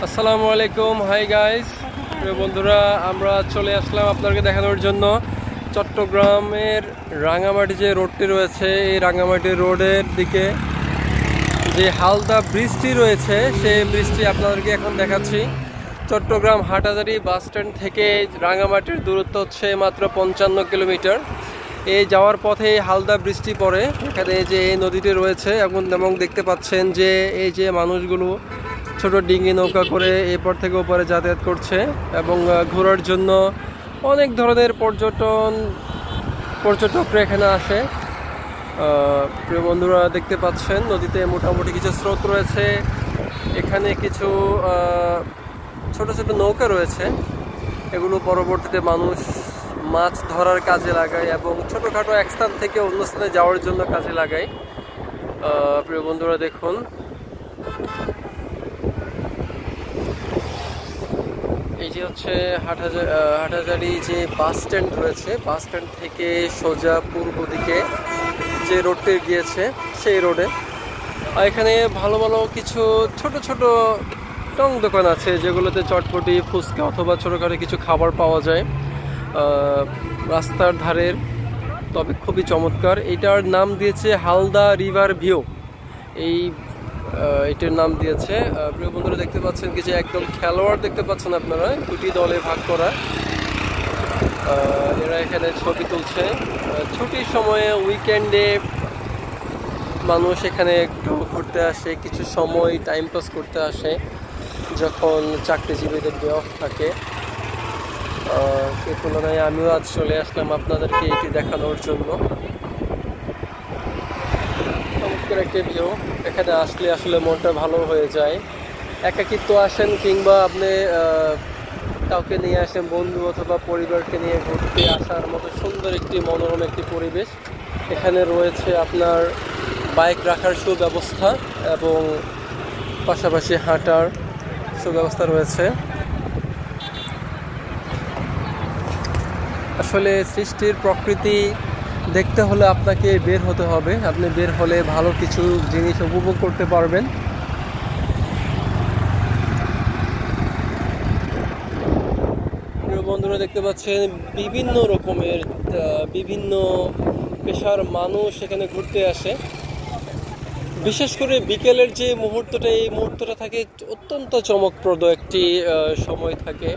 আসসালামু আলাইকুম, hi guys. প্রিয় বন্ধুরা, আমরা চলে আসলাম আপনাদেরকে দেখানোর জন্য চট্টগ্রামের রাঙামাটি যে রোডটি রয়েছে, এই রাঙামাটি রোডের দিকে যে হালদা ব্রিজটি রয়েছে, সেই ব্রিজটি আপনাদেরকে এখন দেখাচ্ছি। চট্টগ্রাম হাটহাজারী বাস স্ট্যান্ড থেকে রাঙামাটির দূরত্ব হচ্ছে মাত্র 55 কিলোমিটার। এই যাওয়ার পথে হালদা বৃষ্টি পড়ে। এখানে যে এই নদীটি রয়েছে এবং দেখতে পাচ্ছেন যে এই যে মানুষগুলো ছোট ডিঙি নৌকা করে এপার থেকে ওপারে যাতায়াত করছে এবং ঘোরার জন্য অনেক ধরনের পর্যটকরা এখানে আসে। প্রিয় বন্ধুরা, দেখতে পাচ্ছেন নদীতে মোটামুটি কিছু স্রোত রয়েছে। এখানে কিছু ছোট ছোট নৌকা রয়েছে, এগুলো পরবর্তীতে মানুষ মাছ ধরার কাজে লাগায় এবং ছোটোখাটো এক স্থান থেকে অন্য স্থানে যাওয়ার জন্য কাজে লাগায়। প্রিয় বন্ধুরা, দেখুন এই যে হচ্ছে হাটহাজারী যে বাস স্ট্যান্ড রয়েছে, বাস স্ট্যান্ড থেকে সোজা পূর্ব দিকে যে রোডটি গিয়েছে সেই রোডে এখানে ভালো ভালো কিছু ছোট ছোট টং দোকান আছে, যেগুলোতে চটপটি, ফুচকা অথবা ছোটোখাটো কিছু খাবার পাওয়া যায় রাস্তার ধারের। তবে খুবই চমৎকার। এটার নাম দিয়েছে হালদা রিভার ভিউ, এটার নাম দিয়েছে। প্রিয় বন্ধুরা, দেখতে পাচ্ছেন কিছু একদম খেলোয়াড় দেখতে পাচ্ছেন আপনারা, দুটি দলে ভাগ করা। এরা এখানে ছবি তুলছে। ছুটির সময়ে উইকেন্ডে মানুষ এখানে একটু ঘুরতে আসে, কিছু সময় টাইম পাস করতে আসে যখন চাকরিজীবীদের ডে অফ থাকে। সেই তুলনায় আমিও আজ চলে আসলাম আপনাদেরকে এটি দেখানোর জন্য। চমৎকার একটি ভিউ, এখানে আসলে আসলে মনটা ভালো হয়ে যায়। একাকিত্ব আসেন কিংবা আপনি কাউকে নিয়ে আসেন, বন্ধু অথবা পরিবারকে নিয়ে ঘুরতে আসার মতো সুন্দর একটি মনোরম একটি পরিবেশ। এখানে রয়েছে আপনার বাইক রাখার সুব্যবস্থা এবং পাশাপাশি হাঁটার সুব্যবস্থা রয়েছে। আসলে সৃষ্টির প্রকৃতি দেখতে হলে আপনাকে বের হতে হবে। আপনি বের হলে ভালো কিছু জিনিস উপভোগ করতে পারবেন। প্রিয় বন্ধুরা, দেখতে পাচ্ছেন বিভিন্ন রকমের বিভিন্ন পেশার মানুষ এখানে ঘুরতে আসে। বিশেষ করে বিকেলের যে মুহূর্তটা, এই মুহূর্তটা থাকে অত্যন্ত চমকপ্রদ একটি সময় থাকে।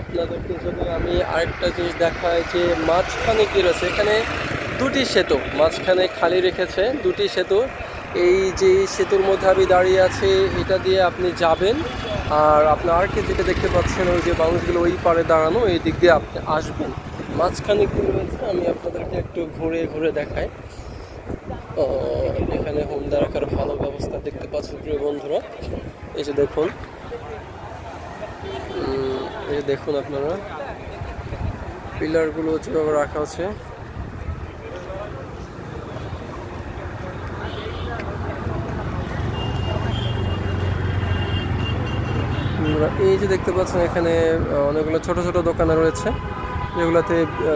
আপনাদেরকে যদি আমি আরেকটা জিনিস দেখাই, যে মাঝখানে কি রয়েছে, এখানে দুটি সেতু মাঝখানে খালি রেখেছে, দুটি সেতু। এই যে সেতুর মধ্যে আমি দাঁড়িয়ে আছি, এটা দিয়ে আপনি যাবেন। আর আপনার আর কি যেটা দেখতে পাচ্ছেন, ওই যে মানুষগুলো ওই পারে দাঁড়ানো, এই দিক দিয়ে আপনি আসবেন। মাঝখানে কি রয়েছে আমি আপনাদেরকে একটু ঘুরে ঘুরে দেখাই। এখানে হোন্ডা রাখার ভালো ব্যবস্থা দেখতে পাচ্ছেন প্রিয় বন্ধুরা। এই যে দেখুন, এই যে দেখুন আপনারা পিলারগুলো যেভাবে রাখা আছে। এই যে দেখতে পাচ্ছেন এখানে অনেকগুলো ছোট ছোট দোকানে রয়েছে, যেগুলোতে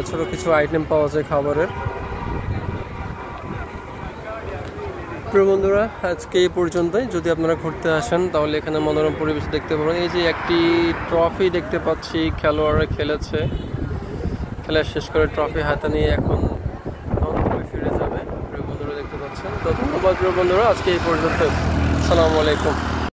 ছোট কিছু আইটেম পাওয়া যায় খাবারের। প্রিয় বন্ধুরা, আজকে এই পর্যন্তই। যদি আপনারা ঘুরতে আসেন তাহলে এখানে মনোরম পরিবেশ দেখতে পাবেন। এই যে একটি ট্রফি দেখতে পাচ্ছি, খেলোয়াড়রা খেলেছে, খেলা শেষ করে ট্রফি হাতে নিয়ে এখন ফিরে যাবে। প্রিয় বন্ধুরা, দেখতে পাচ্ছেন। তো ধন্যবাদ প্রিয় বন্ধুরা, আজকে এই পর্যন্ত। আসসালামু আলাইকুম।